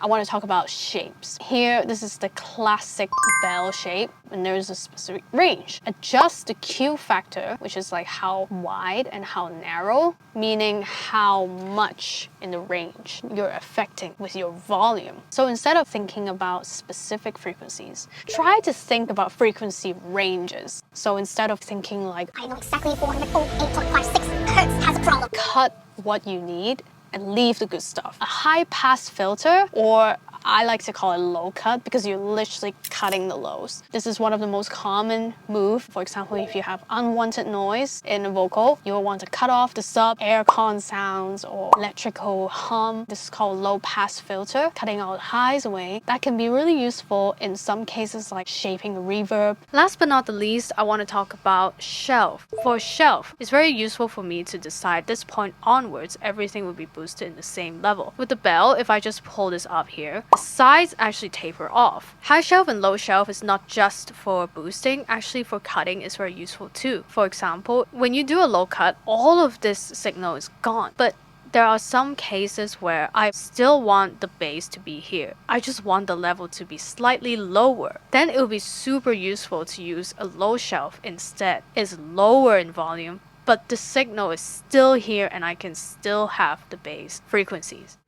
I want to talk about shapes. Here, this is the classic bell shape, and there's a specific range. Adjust the Q factor, which is like how wide and how narrow, meaning how much in the range you're affecting with your volume. So instead of thinking about specific frequencies, try to think about frequency ranges. So instead of thinking like, I know exactly 408.56 hertz has a problem. Cut what you need and leave the good stuff. A high pass filter, or I like to call it low cut because you're literally cutting the lows. This is one of the most common moves. For example, if you have unwanted noise in a vocal, you'll want to cut off the sub aircon sounds or electrical hum. This is called low pass filter, cutting out highs away. That can be really useful in some cases like shaping a reverb. Last but not the least, I want to talk about shelf. For shelf, it's very useful for me to decide this point onwards, everything will be boosted in the same level. With the bell, if I just pull this up here, the sides actually taper off. High shelf and low shelf is not just for boosting, actually for cutting is very useful too. For example, when you do a low cut, all of this signal is gone. But there are some cases where I still want the bass to be here. I just want the level to be slightly lower. Then it will be super useful to use a low shelf instead. It's lower in volume, but the signal is still here and I can still have the bass frequencies.